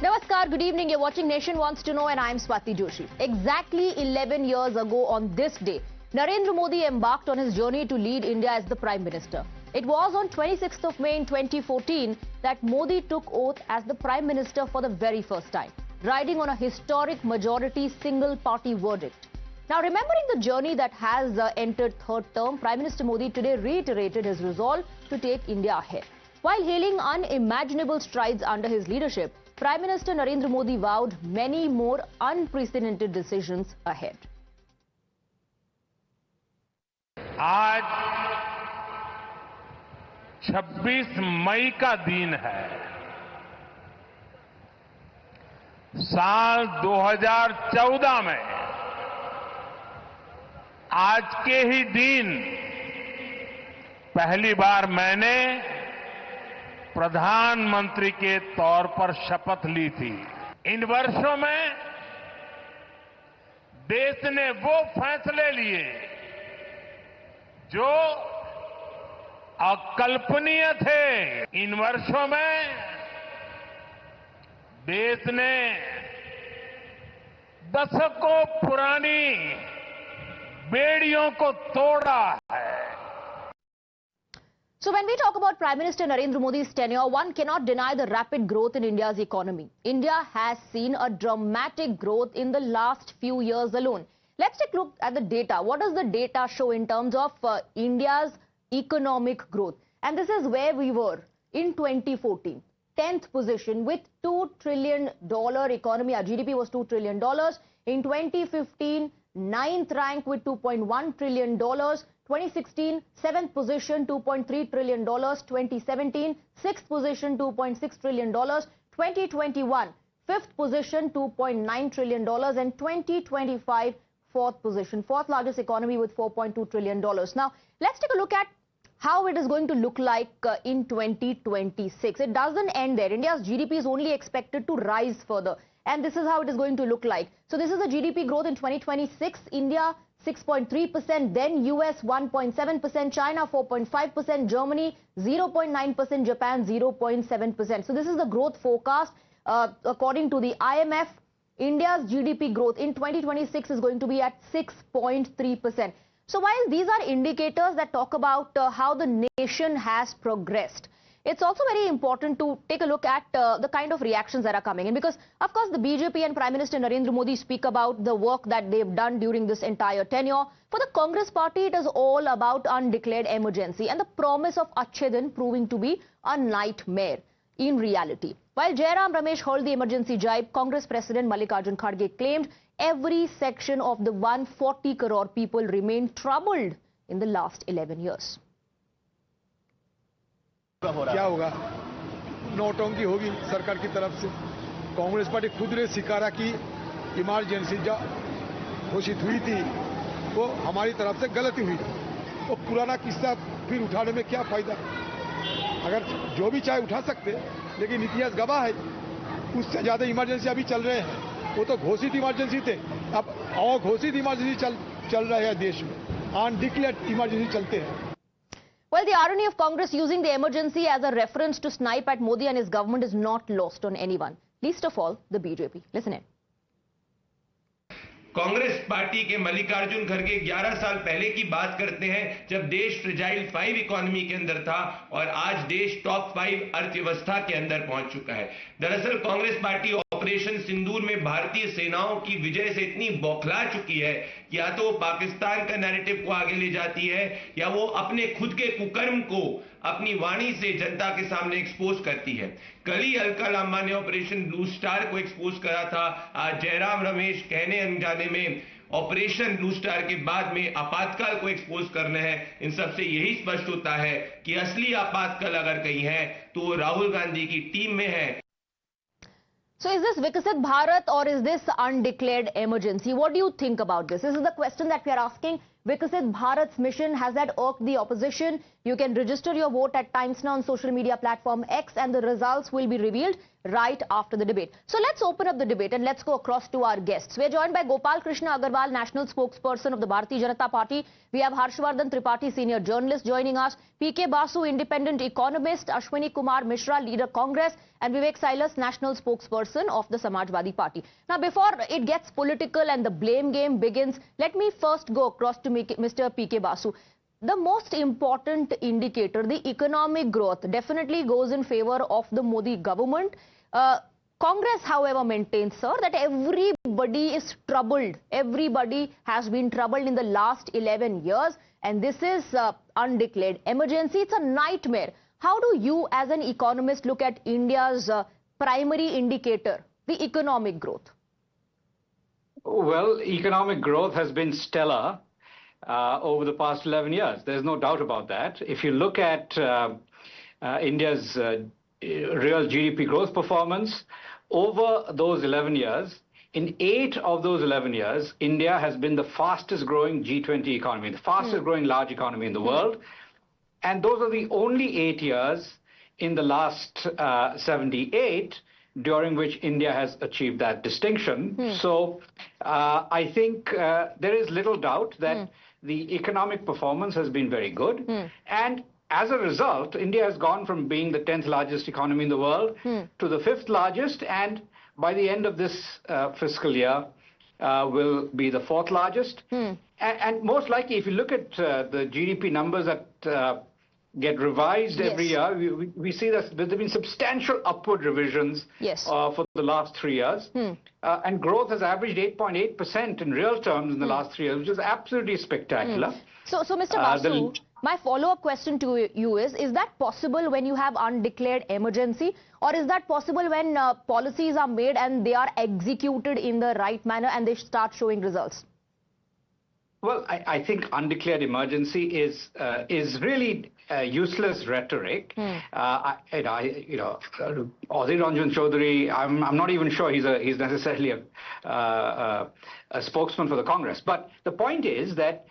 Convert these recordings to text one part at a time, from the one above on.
Namaskar, good evening. You're watching Nation Wants to Know and I'm Swati Joshi. Exactly 11 years ago on this day, Narendra Modi embarked on his journey to lead India as the Prime Minister. It was on 26th of May in 2014 that Modi took oath as the Prime Minister for the very first time, riding on a historic majority single-party verdict. Now, remembering the journey that has entered third term, Prime Minister Modi today reiterated his resolve to take India ahead. While hailing unimaginable strides under his leadership, Prime Minister Narendra Modi vowed many more unprecedented decisions ahead. आज 26 मई का दिन है। साल 2014 में आज के ही दिन पहली बार मैंने प्रधानमंत्री के तौर पर शपथ ली थी। इन वर्षों में देश ने वो फैसले लिए जो अकल्पनीय थे। इन वर्षों में देश ने दशकों पुरानी बेड़ियों को तोड़ा है। So when we talk about Prime Minister Narendra Modi's tenure, one cannot deny the rapid growth in India's economy. India has seen a dramatic growth in the last few years alone. Let's take a look at the data. What does the data show in terms of India's economic growth? And this is where we were in 2014. 10th position with $2 trillion economy. Our GDP was $2 trillion. In 2015, 9th rank with $2.1 trillion. 2016, 7th position, $2.3 trillion. 2017, 6th position, $2.6 trillion. 2021, 5th position, $2.9 trillion. And 2025, 4th position, 4th largest economy with $4.2 trillion. Now, let's take a look at how it is going to look like in 2026. It doesn't end there. India's GDP is only expected to rise further. And this is how it is going to look like. So this is the GDP growth in 2026. India 6.3%, then US 1.7%, China 4.5%, Germany 0.9%, Japan 0.7%. So this is the growth forecast according to the IMF. India's GDP growth in 2026 is going to be at 6.3%. So while these are indicators that talk about how the nation has progressed, it's also very important to take a look at the kind of reactions that are coming in, because of course the BJP and Prime Minister Narendra Modi speak about the work that they've done during this entire tenure. For the Congress party, it is all about undeclared emergency and the promise of Achhe Din proving to be a nightmare in reality. While Jairam Ramesh hurled the emergency jibe, Congress President Mallikarjun Kharge claimed every section of the 140 crore people remained troubled in the last 11 years. क्या होगा? नोटंकी होगी सरकार की तरफ से। Congress party खुद ने स्वीकारा कि इमरजेंसी जो घोषित हुई थी वो हमारी तरफ से गलती हुई। तो पुराना किस्सा फिर उठाने में क्या फायदा? अगर जो भी चाहे उठा सकते, लेकिन इतिहास गवाह है उससे ज्यादा इमरजेंसी अभी चल रहे हैं। वो तो घोषित इमरजेंसी थे, अब अघोषित इमरजेंसी चल रहा है देश में। अनडिक्लेयर्ड इमरजेंसी चलते हैं। Well, the irony of Congress using the emergency as a reference to snipe at Modi and his government is not lost on anyone, least of all the BJP. Listen in. Congress party के मल्लिकार्जुन खड़गे 11 साल पहले की बात करते हैं जब देश फ्रेजाइल 5 इकोनॉमी के अंदर था और आज देश टॉप 5 अर्थव्यवस्था के अंदर पहुंच चुका है। दरअसल कांग्रेस पार्टी ऑपरेशन सिंदूर में भारतीय सेनाओं की विजय से इतनी बौखला चुकी है कि या तो वो पाकिस्तान का नैरेटिव को आगे ले जाती है या वो अपने खुद के कुकर्म को अपनी वाणी से जनता के सामने एक्सपोज करती है। कल ही अलका लांबा ने ऑपरेशन ब्लू स्टार को एक्सपोज करा था। आज जयराम रमेश कहने अनजाने में ऑपरेशन ब्लू स्टार के बाद में आपातकाल को एक्सपोज करना है। इन सब से यही स्पष्ट होता है कि असली आपातकाल अगर कहीं है तो वो राहुल गांधी की टीम में है। So is this Viksit Bharat or is this undeclared emergency? What do you think about this? This is the question that we are asking. Vikasit Bharat's mission, has that irked the opposition? You can register your vote at Times Now on social media platform X, and the results will be revealed right after the debate. So let's open up the debate and let's go across to our guests. We're joined by Gopal Krishna Agarwal, National Spokesperson of the Bharatiya Janata Party. We have Harshvardhan Tripathi, Senior Journalist, joining us. P.K. Basu, Independent Economist. Ashwini Kumar Mishra, Leader Congress. And Vivek Silas, National Spokesperson of the Samajwadi Party. Now, before it gets political and the blame game begins, let me first go across to Mr. P.K. Basu. The most important indicator, the economic growth, definitely goes in favor of the Modi government. Congress, however, maintains, sir, that everybody is troubled. Everybody has been troubled in the last 11 years. And this is undeclared emergency. It's a nightmare. How do you, as an economist, look at India's primary indicator, the economic growth? Well, economic growth has been stellar over the past 11 years. There's no doubt about that. If you look at India's real GDP growth performance over those 11 years, in 8 of those 11 years, India has been the fastest growing G20 economy, the fastest growing large economy in the world. And those are the only 8 years in the last 78 during which India has achieved that distinction. So I think there is little doubt that the economic performance has been very good. And as a result, India has gone from being the 10th largest economy in the world to the 5th largest, and by the end of this fiscal year will be the 4th largest. And most likely, if you look at the GDP numbers that get revised every year, we see that there have been substantial upward revisions for the last 3 years. And growth has averaged 8.8% in real terms in the last 3 years, which is absolutely spectacular. So Mr. Basu, my follow-up question to you is that possible when you have undeclared emergency, or is that possible when policies are made and they are executed in the right manner and they start showing results? Well, I think undeclared emergency is really useless rhetoric. Adhir Ranjan Chaudhary, I'm not even sure he's necessarily a spokesman for the Congress. But the point is that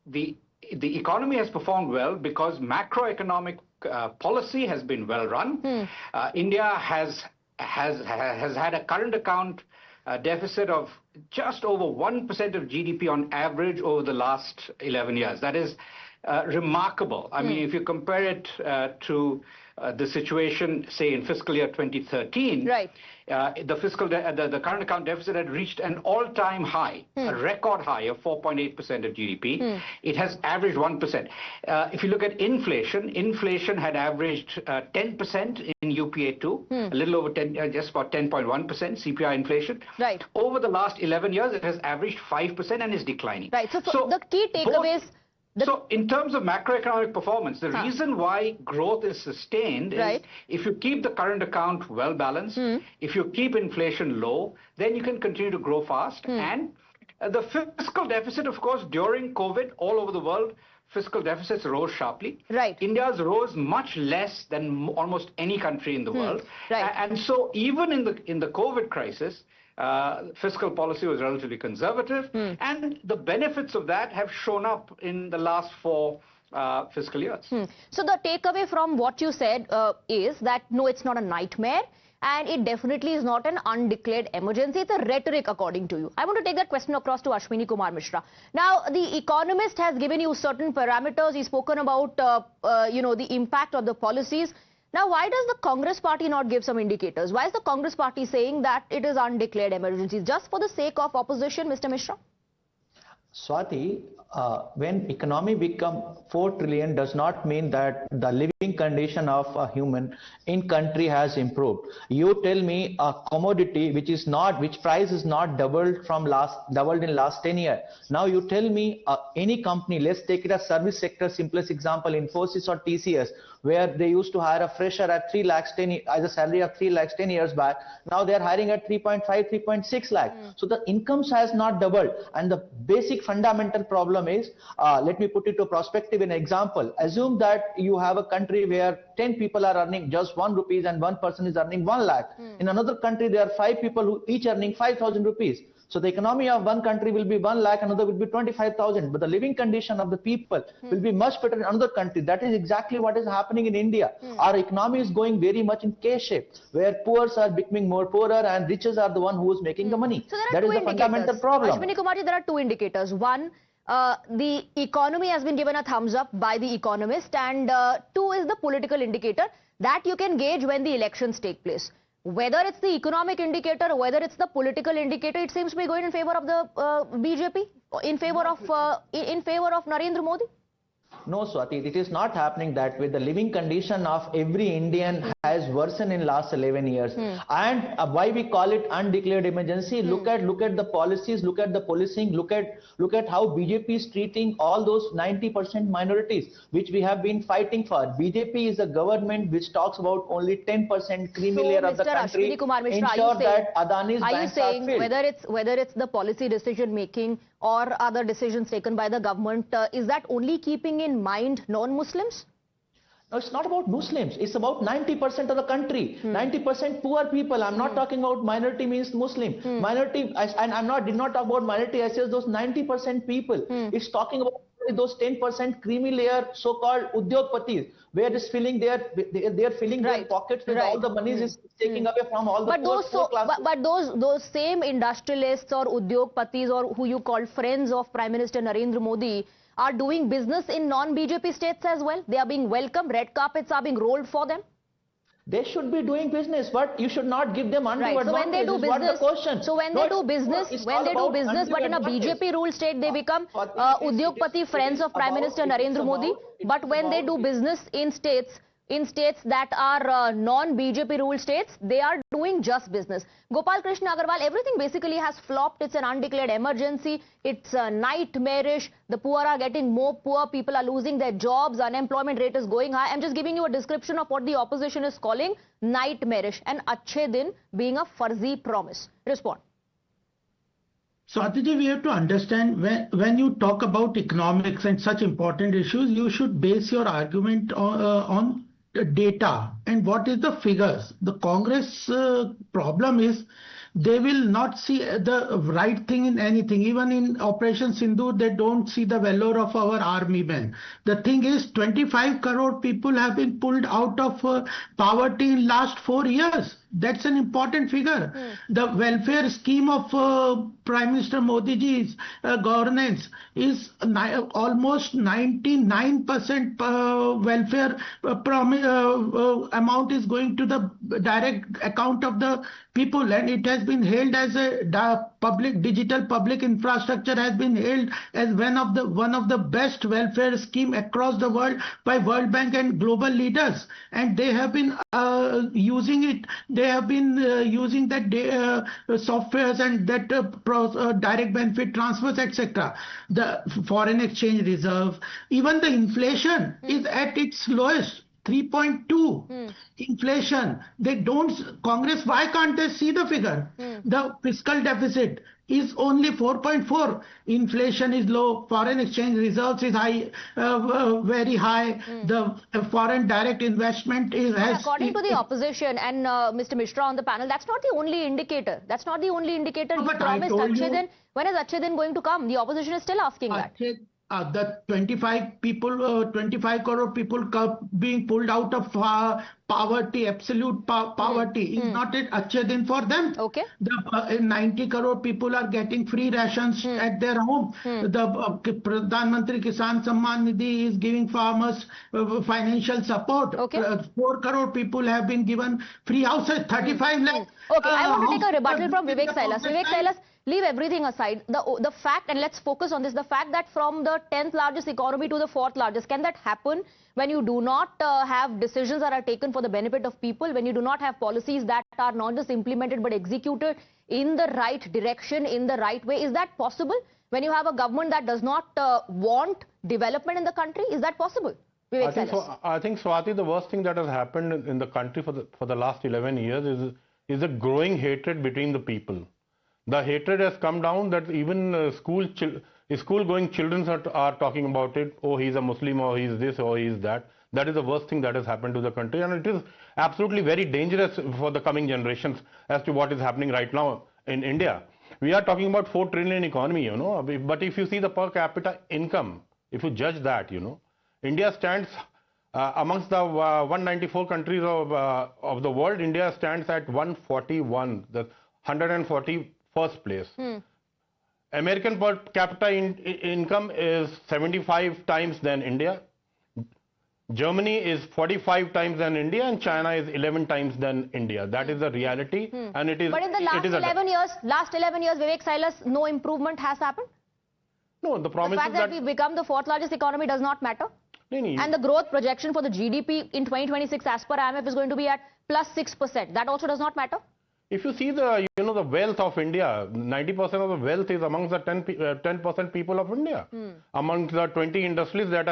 the economy has performed well because macroeconomic policy has been well run. India has had a current account deficit of just over 1% of GDP on average over the last 11 years. That is remarkable. I mean, if you compare it to the situation, say, in fiscal year 2013, the current account deficit had reached an all-time high, a record high of 4.8% of GDP. It has averaged 1%. If you look at inflation, inflation had averaged 10% in UPA2, a little over 10, just about 10.1% CPI inflation. Over the last 11 years, it has averaged 5% and is declining. So the key takeaways... So in terms of macroeconomic performance, the reason why growth is sustained is if you keep the current account well balanced, if you keep inflation low, then you can continue to grow fast. And the fiscal deficit, of course, during COVID, all over the world, fiscal deficits rose sharply. India's rose much less than almost any country in the world. And so even in the COVID crisis, fiscal policy was relatively conservative, and the benefits of that have shown up in the last 4 fiscal years. So the takeaway from what you said is that no, it's not a nightmare, and it definitely is not an undeclared emergency. It's a rhetoric, according to you. I want to take that question across to Ashwini Kumar Mishra. Now, The Economist has given you certain parameters. He's spoken about, the impact of the policies. Now, why does the Congress party not give some indicators? Why is the Congress party saying that it is undeclared emergency? Just for the sake of opposition, Mr. Mishra? Swati, when economy become 4 trillion does not mean that the living condition of a human in country has improved. You tell me a commodity which price is not doubled in last 10 years. Now you tell me any company, let's take it as service sector, simplest example, Infosys or TCS, where they used to hire a fresher at 3 lakhs 10 as a salary of 3 lakhs 10 years back. Now they are hiring at 3.5, 3.6 lakh. So the incomes has not doubled. And the basic fundamental problem is, let me put it to perspective in an example. Assume that you have a country where 10 people are earning just 1 rupees and one person is earning 1 lakh. In another country, there are 5 people who each earning 5,000 rupees. So the economy of one country will be 1 lakh, another will be 25,000. But the living condition of the people will be much better in another country. That is exactly what is happening in India. Our economy is going very much in K-shape, where poor are becoming more poorer and riches are the one who is making the money. So there are that two is the fundamental problem. Ashwini Kumarji, there are two indicators. One, the economy has been given a thumbs up by the Economist, and two is the political indicator that you can gauge when the elections take place. Whether it's the economic indicator, whether it's the political indicator, it seems to be going in favor of the BJP, in favor of Narendra Modi. No, Swati, it is not happening that way. The living condition of every Indian has worsened in last 11 years. And why we call it undeclared emergency? Look at the policies, look at the policing, look at how BJP is treating all those 90% minorities, which we have been fighting for. BJP is a government which talks about only 10% creamy layer of the country. Ashwini Kumar Mishra, ensure that Adani's banks are filled. Whether it's the policy decision making or other decisions taken by the government, is that only keeping in mind non-Muslims? No, it's not about Muslims. It's about 90% of the country. 90% poor people. I'm not talking about minority means Muslim. Minority, and did not talk about minority. I said those 90% people. It's talking about those 10% creamy layer so-called udyogpatis, where it's filling they are filling their pockets with all the money is taking away from all the poor classes. But those same industrialists or udyogpatis, or who you call friends of Prime Minister Narendra Modi, are doing business in non-BJP states as well. They are being welcomed. Red carpets are being rolled for them. They should be doing business, but you should not give them undue advantage. So when they do business, but in a BJP ruled state, they become udyogpati friends of Prime Minister Narendra Modi. But when they do business in states that are non-BJP ruled states, they are doing just business. Gopal Krishna Agarwal, everything basically has flopped. It's an undeclared emergency. It's nightmarish. The poor are getting more poor. People are losing their jobs. Unemployment rate is going high. I'm just giving you a description of what the opposition is calling nightmarish, and Achhe Din being a farzi promise. Respond. So, Aditi, we have to understand when you talk about economics and such important issues, you should base your argument on data and what is the figures. The Congress problem is they will not see the right thing in anything. Even in Operation Sindoor, they don't see the valor of our army men. The thing is, 25 crore people have been pulled out of poverty in last 4 years. That's an important figure. The welfare scheme of Prime Minister Modi ji's governance is almost 99% welfare amount is going to the direct account of the people, and it has been hailed as a digital public infrastructure has been hailed as one of the best welfare scheme across the world by World Bank and global leaders, and they have been using it. They have been using that softwares and that direct benefit transfers, etc. The foreign exchange reserve, even the inflation is at its lowest. 3.2 inflation. They don't, Congress, why can't they see the figure? The fiscal deficit is only 4.4. Inflation is low, foreign exchange reserves is high, very high. The foreign direct investment according to the opposition and Mr. Mishra on the panel, that's not the only indicator. That's not the only indicator. He promised Achhe Din. When is Achhe Din going to come? The opposition is still asking that. The 25 crore people being pulled out of poverty, absolute poverty, is not an Achhe Din for them. Okay. The 90 crore people are getting free rations at their home. The Pradhan Mantri Kisan Samman Nidhi is giving farmers financial support. Okay. 4 crore people have been given free houses, 35 lakhs. Okay, I want to take a rebuttal from Vivek Sailas. Vivek Sailas, leave everything aside. The fact, and let's focus on this, the fact that from the 10th largest economy to the 4th largest, can that happen when you do not have decisions that are taken for the benefit of people, when you do not have policies that are not just implemented but executed in the right direction, in the right way? Is that possible? When you have a government that does not want development in the country, is that possible? Vivek Silas. I think, Swati, the worst thing that has happened in the country for the last 11 years is a growing hatred between the people. The hatred has come down that even school-going children are talking about it. Oh, he's a Muslim, or he's this, or he's that. That is the worst thing that has happened to the country, and it is absolutely very dangerous for the coming generations as to what is happening right now in India. We are talking about 4 trillion economy, you know, but if you see the per capita income, if you judge that, you know, India stands amongst the 194 countries of the world. India stands at 141, the 141st place. American per capita income is 75 times than India. Germany is 45 times than India, and China is 11 times than India. That is the reality, and it is. But in the last 11 years, Vivek Silas, no improvement has happened. No, the promise The fact is that we become the 4th largest economy does not matter. And the growth projection for the GDP in 2026 as per IMF is going to be at plus 6%. That also does not matter. If you see the wealth of India, 90% of the wealth is amongst the 10% people of India. Amongst the 20 industries that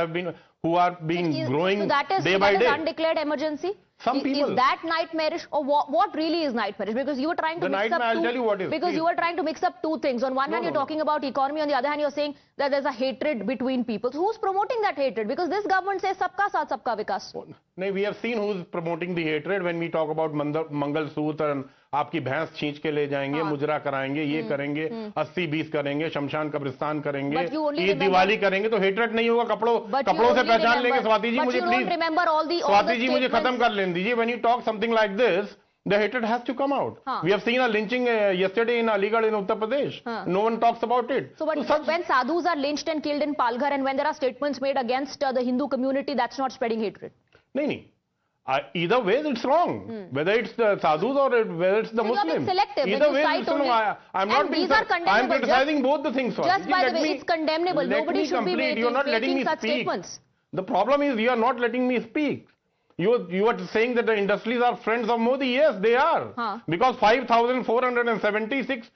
who are being growing day by day. Undeclared emergency. Some people. Is that nightmarish, or what really is nightmarish? Because you were trying to mix up I'll tell you what is. Because you were trying to mix up two things. On one hand, you're talking about economy. On the other hand, you're saying that there's a hatred between people. So who's promoting that hatred? Because this government says sabka saath, sabka vikas. No, we have seen who's promoting the hatred when we talk about Mangal Sutra and आपकी भैंस खींच के ले जाएंगे, मुजरा कराएंगे, ये करेंगे, 80-20 करेंगे, शमशान कब्रिस्तान करेंगे, ईद दिवाली करेंगे, तो हेटरेट नहीं होगा, कपड़ों से पहचान लेंगे. स्वाति जी मुझे प्लीज, स्वाति जी मुझे खत्म कर लेने दीजिए. When you talk something like this, the hatred has to come out. We have seen a lynching yesterday in Aligarh in Uttar Pradesh. No one talks about it. So when sadhus are lynched and killed in Palghar, and when there are statements made against the Hindu community, that's not spreading hatred. No. Either way, it's wrong. Whether it's the sadhus or whether it's the Muslims. Either way, it's wrong. I'm not being. I'm criticizing both the things. Just by the way, it's condemnable. Nobody should be making such statements. The problem is you are not letting me speak. You are saying that the industries are friends of Modi. Yes, they are. Because 5,476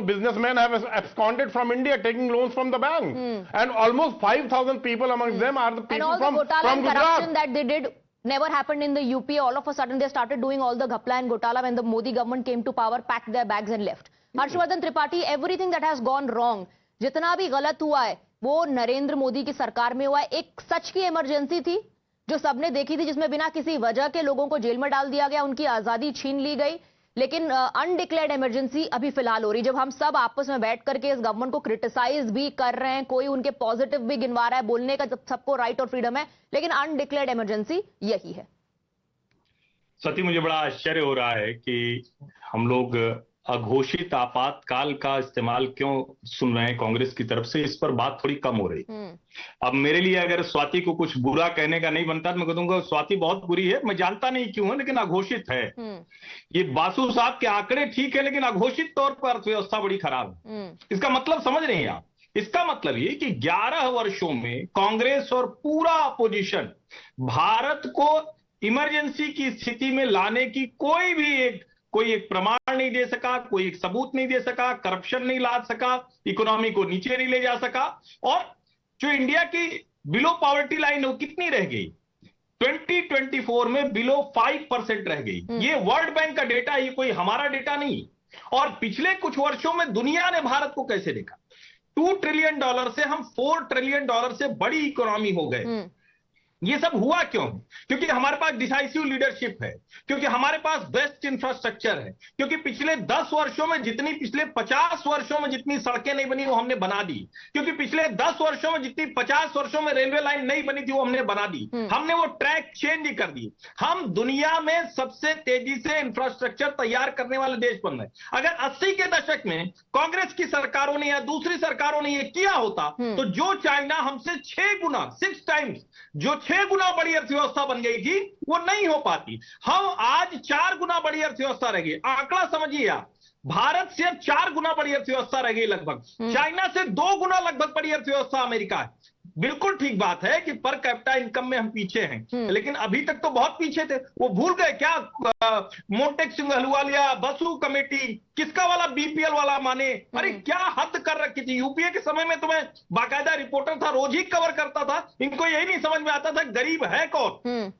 businessmen have absconded from India, taking loans from the bank, and almost 5,000 people among them are the people from Gujarat. And all the corruption that they did never happened in the UP. All of a sudden they started doing all the ghapla and gotala when the Modi government came to power, packed their bags and left. Harshvardhan Tripathi, everything that has gone wrong, जितना भी गलत हुआ है, वो नरेंद्र मोदी की सरकार में हुआ है. एक सच की इमरजेंसी थी जो सबने देखी थी, जिसमें बिना किसी वजह के लोगों को जेल में डाल दिया गया, उनकी आजादी छीन ली गई. लेकिन अनडिक्लेयर्ड इमरजेंसी अभी फिलहाल हो रही. जब हम सब आपस में बैठ करके इस गवर्नमेंट को क्रिटिसाइज भी कर रहे हैं, कोई उनके पॉजिटिव भी गिनवा रहा है, बोलने का सबको राइट और फ्रीडम है, लेकिन अनडिक्लेयर्ड इमरजेंसी यही है. सती, मुझे बड़ा आश्चर्य हो रहा है कि हम लोग अघोषित आपातकाल का इस्तेमाल क्यों सुन रहे हैं कांग्रेस की तरफ से. इस पर बात थोड़ी कम हो रही. अब मेरे लिए अगर स्वाति को कुछ बुरा कहने का नहीं बनता तो मैं कहूंगा स्वाति बहुत बुरी है. मैं जानता नहीं क्यों है, लेकिन अघोषित है. ये बासु साहब के आंकड़े ठीक है, लेकिन अघोषित तौर पर अर्थव्यवस्था बड़ी खराब है. इसका मतलब समझ रहे हैं आप? इसका मतलब ये कि 11 वर्षों में कांग्रेस और पूरा अपोजिशन भारत को इमरजेंसी की स्थिति में लाने की कोई एक प्रमाण नहीं दे सका, कोई एक सबूत नहीं दे सका, करप्शन नहीं ला सका, इकोनॉमी को नीचे नहीं ले जा सका. और जो इंडिया की बिलो पॉवर्टी लाइन है वो कितनी रह गई? 2024 में बिलो 5% रह गई. ये वर्ल्ड बैंक का डेटा है, ये कोई हमारा डेटा नहीं. और पिछले कुछ वर्षों में दुनिया ने भारत को कैसे देखा? $2 ट्रिलियन से हम $4 ट्रिलियन से बड़ी इकोनॉमी हो गए. ये सब हुआ क्यों? क्योंकि हमारे पास डिसाइसिव लीडरशिप है, क्योंकि हमारे पास बेस्ट इंफ्रास्ट्रक्चर है, क्योंकि पिछले 10 वर्षों में पिछले 50 वर्षों में जितनी सड़कें नहीं बनी वो हमने बना दी, क्योंकि पिछले 10 वर्षों में जितनी 50 वर्षों में रेलवे लाइन नहीं बनी थी वो हमने बना दी. हमने वो ट्रैक चेंज कर दी. हम दुनिया में सबसे तेजी से इंफ्रास्ट्रक्चर तैयार करने वाले देश बन रहे. अगर 80 के दशक में कांग्रेस की सरकारों ने या दूसरी सरकारों ने ये किया होता तो जो चाइना हमसे 6 टाइम्स जो 6 गुना बड़ी अर्थव्यवस्था बन गई थी वो नहीं हो पाती. हम आज 4 गुना बड़ी अर्थव्यवस्था रह गई. आंकड़ा समझिए आप, भारत से 4 गुना बड़ी अर्थव्यवस्था रह गई लगभग. चाइना से 2 गुना लगभग बड़ी अर्थव्यवस्था अमेरिका है. बिल्कुल ठीक बात है कि पर कैपिटा इनकम में हम पीछे हैं, लेकिन अभी तक तो बहुत पीछे थे। वो भूल गए क्या मोंटेक सिंह अहलूवालिया, बसु कमेटी, किसका वाला बीपीएल वाला माने? अरे क्या हद कर रखी थी। यूपीए के समय में तो मैं बाकायदा रिपोर्टर था, रोज ही कवर करता था। इनको यही नहीं समझ में आता था गरीब है कौन,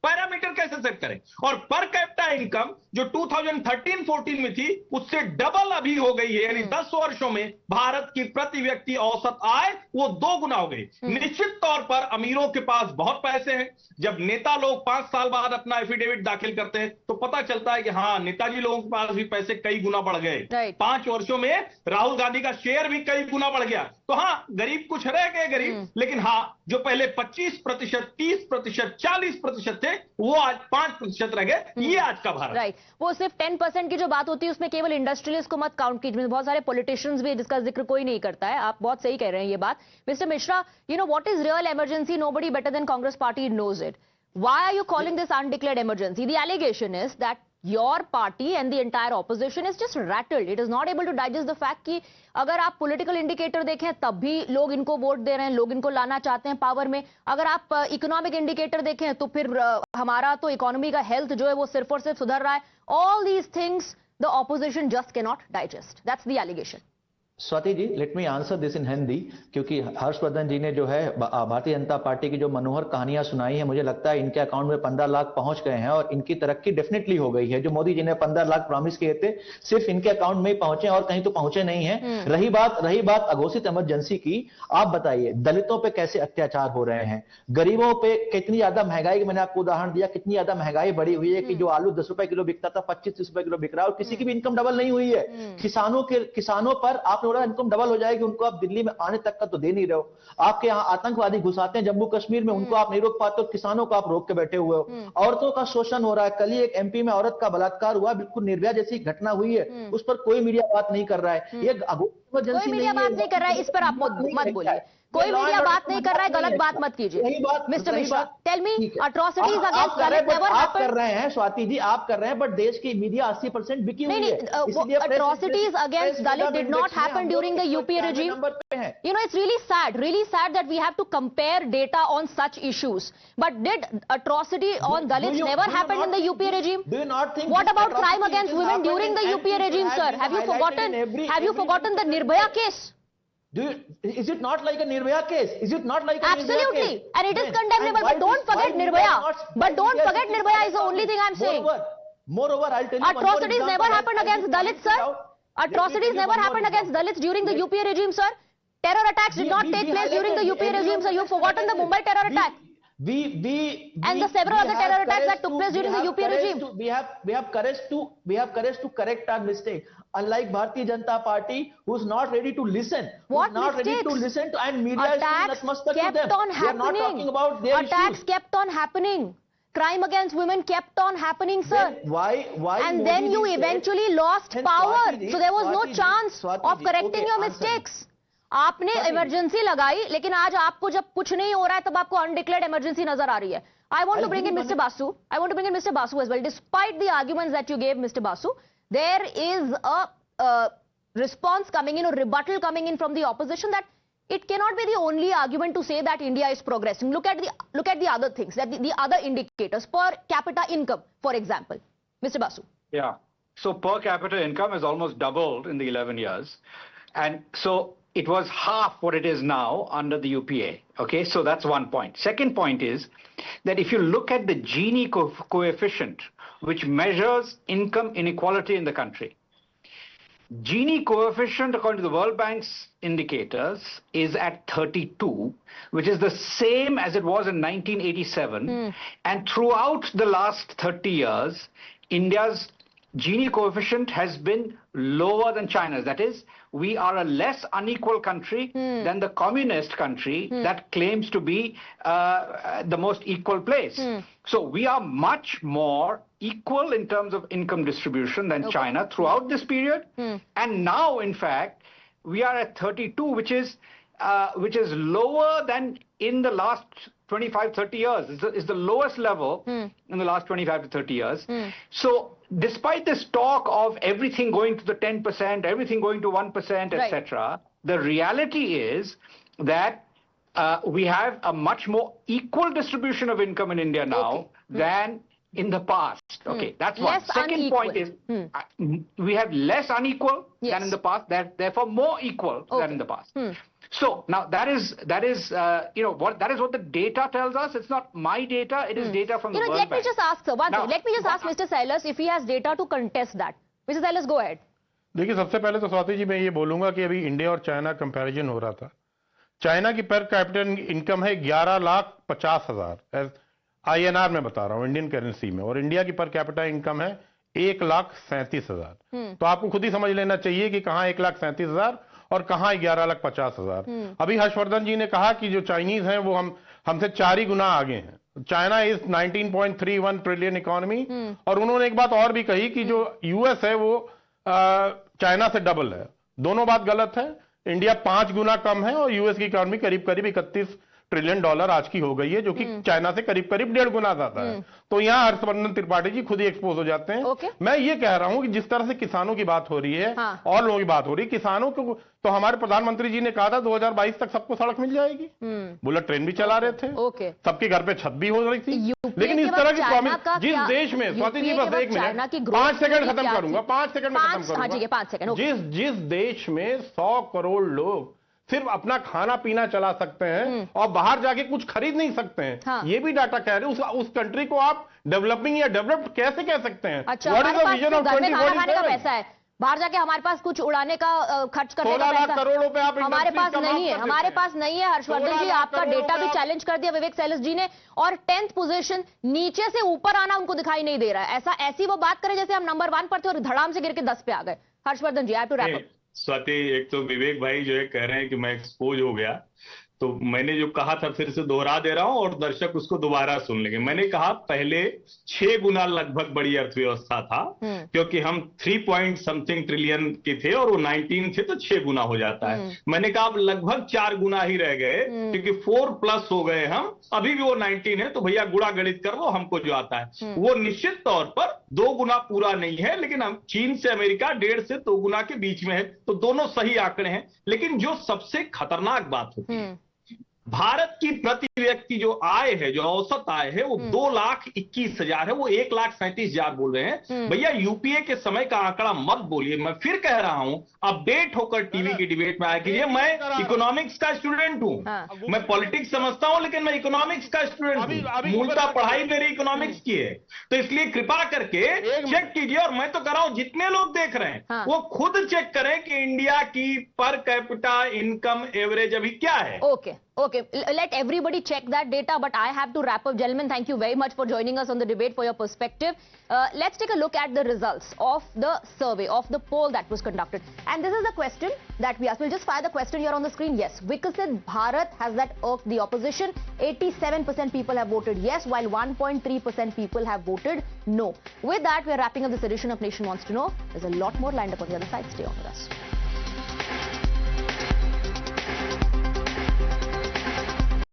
पैरामीटर कैसे सेट करें। और पर कैपिटा इनकम जो 2013-14 में थी उससे डबल अभी हो गई है, यानी 10 वर्षों में भारत की प्रति व्यक्ति औसत आय वो 2 गुना हो गई। निश्चित तौर पर अमीरों के पास बहुत पैसे हैं। जब नेता लोग 5 साल बाद अपना एफिडेविट दाखिल करते हैं तो पता चलता है कि हाँ, नेताजी लोगों के पास भी पैसे कई गुना बढ़ गए। 5 वर्षों में राहुल गांधी का शेयर भी कई गुना बढ़ गया। तो हाँ, गरीब कुछ रह गए गरीब, लेकिन हाँ, जो पहले 25%, 30%, 40% थे वो आज 5% रह गए। ये आज का भारत। राइट, वो सिर्फ 10% की जो बात होती है उसमें केवल इंडस्ट्रियलिस्ट को मत काउंट कीजिए। बहुत सारे पॉलिटिशियंस भी जिसका जिक्र कोई नहीं करता है। आप बहुत सही कह रहे हैं ये बात। Mister Mishra, you know what is real emergency? Nobody better than Congress party knows it. Why are you calling this undeclared emergency? The allegation is that your party and the entire opposition is just rattled. It is not able to digest the fact कि अगर आप political indicator देखें तब भी लोग इनको vote दे रहे हैं, लोग इनको लाना चाहते हैं पावर में। अगर आप इकोनॉमिक इंडिकेटर देखें तो फिर हमारा तो इकोनॉमी का हेल्थ जो है वो सिर्फ और सिर्फ सुधर रहा है। All these things the opposition just cannot digest. That's the allegation. Swati ji, let me answer this in Hindi, क्योंकि हर्षवर्धन जी ने जो है भारतीय जनता पार्टी की जो मनोहर कहानियां सुनाई है, मुझे लगता है इनके अकाउंट में 15 लाख पहुंच गए हैं और इनकी तरक्की डेफिनेटली हो गई है। जो मोदी जी ने 15 लाख प्रॉमिस किए थे सिर्फ इनके अकाउंट में ही पहुंचे और कहीं तो पहुंचे नहीं है। रही बात अघोषित इमरजेंसी की, आप बताइए दलितों पे कैसे अत्याचार हो रहे हैं, गरीबों पे कितनी ज्यादा महंगाई, मैंने आपको उदाहरण दिया कितनी ज्यादा महंगाई बढ़ी हुई है कि जो आलू 10 रुपए किलो बिकता था 25-30 रुपए किलो बिक रहा है और किसी की भी इनकम डबल नहीं हुई है। किसानों पर आपने बोला इनकम डबल हो जाएगी, उनको आप दिल्ली में आने तक का तो दे नहीं रहे हो। आपके यहाँ आतंकवादी घुसाते हैं जम्मू कश्मीर में, उनको आप नहीं रोक पाते, किसानों को आप रोक के बैठे हुए हो। औरतों का शोषण हो रहा है। कल ही एक एमपी में औरत का बलात्कार हुआ, बिल्कुल निर्भया जैसी घटना हुई है, उस पर कोई मीडिया बात नहीं कर रहा है। ये कोई मीडिया बात नहीं कर रहा है, इस पर आप मत बोलिए। कोई मीडिया बात नहीं कर रहा है, गलत बात मत कीजिए। Mister Mishra, tell me, atrocities against Dalit never आप कर रहे हैं स्वाति जी, आप कर रहे हैं, बट देश की मीडिया 80% बिकी हुई है। Atrocities against Dalit did not happen during the UPA regime. You know, it's really sad that we have to compare data on such issues. But did atrocity on Dalits never happen in the UPA regime? Do you not think? What about crime against women during the UPA regime, sir? Have you forgotten the Nirbhaya case? Is it not like a Nirbhaya case? Is it not like a Absolutely, Nirbhaya case? and it is condemnable. But don't forget Nirbhaya. But don't forget Nirbhaya is the only thing I'm saying. Moreover, I'll tell you. Atrocities never happened against Dalits, sir. Atrocities never happened against Dalits during the UPA regime, sir. Terror attacks did not take place during the UPA regime, sir. You've forgotten the Mumbai terror attack. And the several other terror attacks that took place during the UPA regime. We have courage to correct our mistake. Unlike Bharatiya Janata Party, who's not ready to listen, What not ready to mistakes? listen to, and media Attacks is nutmastak to kept them. on We are not happening. talking about their Attacks issues. kept on happening. Crime against women kept on happening, sir. Why And Modi then you ji said- eventually lost And power. Swati ji, So there was no Swati ji, chance Swati of ji, correcting okay, your answer mistakes. आपने emergency लगाई, लेकिन आज आपको जब कुछ नहीं हो रहा है तब आपको अनडिक्लेयर्ड इमरजेंसी नजर आ रही है। I want to bring in Mr. Basu. I want to bring in Mr. Basu as well. Despite the arguments that you gave, Mr. Basu, there is a response coming in, or rebuttal coming in from the opposition, that it cannot be the only argument to say that India is progressing. Look at the other things, that the other indicators, per capita income, for example. Mr. Basu. Yeah. So per capita income has almost doubled in the 11 years. And so it was half what it is now under the UPA. Okay, so that's one point. Second point is that if you look at the Gini coefficient, which measures income inequality in the country, Gini coefficient, according to the World Bank's indicators, is at 32, which is the same as it was in 1987. And throughout the last 30 years, India's Gini coefficient has been lower than China's. That is, we are a less unequal country than the communist country that claims to be the most equal place. So we are much more equal in terms of income distribution than China throughout this period. And now, in fact, we are at 32, which is lower than in the last 25, 30 years. It's the lowest level in the last 25 to 30 years. So despite this talk of everything going to the 10%, everything going to 1%, etc., the reality is that we have a much more equal distribution of income in India now than in the past. Okay, that's one. Less Second unequal. point is we have less unequal than in the past. Therefore, more equal than in the past. So now that is that is what the data tells us. It's not my data. It is data from the World let Bank. me just ask, sir, one thing. Let me just ask Mr. Sailors if he has data to contest that. Mr. Sailors, go ahead. देखिए, सबसे पहले तो स्वाति जी मैं ये बोलूंगा कि अभी India और चाइना कंपैरिजन हो रहा था। चाइना की पर कैपिटल इनकम है 11,50,000 INR में बता रहा हूं, इंडियन करेंसी में, और इंडिया की पर कैपिटल इनकम है 1,37,000। तो आपको खुद ही समझ लेना चाहिए कि कहां 1,37,000 और कहां 11,50,000। अभी हर्षवर्धन जी ने कहा कि जो चाइनीज हैं वो हमसे 4 ही गुना आगे हैं। चाइना इज 19.31 ट्रिलियन इकोनॉमी, और उन्होंने एक बात और भी कही कि जो यूएस है वो चाइना से डबल है। दोनों बात गलत है। इंडिया 5 गुना कम है और यूएस की इकोनॉमी करीब करीब 31 ट्रिलियन डॉलर आज की हो गई है, जो कि चाइना से करीब करीब 1.5 गुना ज्यादा है। तो यहाँ हर्षवर्धन त्रिपाठी जी खुद ही एक्सपोज हो जाते हैं। मैं ये कह रहा हूं कि जिस तरह से किसानों की बात हो रही है और लोगों की बात हो रही है, किसानों को तो हमारे प्रधानमंत्री जी ने कहा था 2022 तक सबको सड़क मिल जाएगी। बुलेट ट्रेन भी चला रहे थे, सबके घर पे छत भी हो रही थी। लेकिन इस तरह की प्रॉमिस जिस देश में, स्वाति जी बस 1 मिनट 5 सेकंड खत्म करूंगा, 5 सेकंड में खत्म करूंगा। 5 सेकंड। जिस देश में 100 करोड़ लोग सिर्फ अपना खाना पीना चला सकते हैं और बाहर जाके कुछ खरीद नहीं सकते हैं, ये भी डाटा कह रहे हैं, उस कंट्री को आप डेवलपिंग या डेवलप्ड कैसे कह सकते हैं? अच्छा, हमारे पास घर में खाना खाने का पैसा है, बाहर जाके हमारे पास कुछ उड़ाने का खर्च करने का 16 लाख करोड़ रुपए आप हमारे पास नहीं है, हमारे पास नहीं है। हर्षवर्धन जी, आपका डेटा भी चैलेंज कर दिया विवेक सैलस जी ने, और 10th पोजीशन, नीचे से ऊपर आना उनको दिखाई नहीं दे रहा है। ऐसी वो बात करें जैसे हम नंबर 1 पर थे और धड़ाम से गिर के 10 पे आ गए। Harshvardhan ji, I have to wrap up. Swati, एक तो विवेक भाई जो है कह रहे हैं कि मैं एक्सपोज हो गया, तो मैंने जो कहा था फिर से दोहरा दे रहा हूं और दर्शक उसको दोबारा सुन लेंगे। मैंने कहा पहले 6 गुना लगभग बड़ी अर्थव्यवस्था था, क्योंकि हम 3 पॉइंट समथिंग ट्रिलियन के थे और वो 19 थे, तो 6 गुना हो जाता है। मैंने कहा अब लगभग 4 गुना ही रह गए, क्योंकि 4+ हो गए हम, अभी भी वो 19 है, तो भैया गुणा गणित कर लो, हमको जो आता है वो निश्चित तौर पर 2 गुना पूरा नहीं है, लेकिन हम चीन से अमेरिका 1.5 से 2 गुना के बीच में है, तो दोनों सही आंकड़े हैं। लेकिन जो सबसे खतरनाक बात होती है, भारत की प्रति व्यक्ति जो आय है, जो औसत आय है, वो 2,21,000 है, वो 1,37,000 बोल रहे हैं। भैया यूपीए के समय का आंकड़ा मत बोलिए, मैं फिर कह रहा हूं, अपडेट होकर टीवी की डिबेट में आया कीजिए। मैं इकोनॉमिक्स का स्टूडेंट हूं, मैं पॉलिटिक्स समझता हूं, लेकिन मैं इकोनॉमिक्स का स्टूडेंट हूं, मूलतः पढ़ाई मेरी इकोनॉमिक्स की है, तो इसलिए कृपा करके चेक कीजिए। और मैं तो कह रहा हूं जितने लोग देख रहे हैं वो खुद चेक करें कि इंडिया की पर कैपिटा इनकम एवरेज अभी क्या है। Okay, let everybody check that data, but I have to wrap up. Gentlemen, thank you very much for joining us on the debate, for your perspective. Let's take a look at the results of the survey, of the poll that was conducted. And this is the question that we asked. We'll just fire the question here on the screen. Yes, Viksit Bharat, has that irked the opposition? 87% people have voted yes, while 1.3% people have voted no. With that, we are wrapping up this edition of Nation Wants to Know. There's a lot more lined up on the other side. Stay on with us.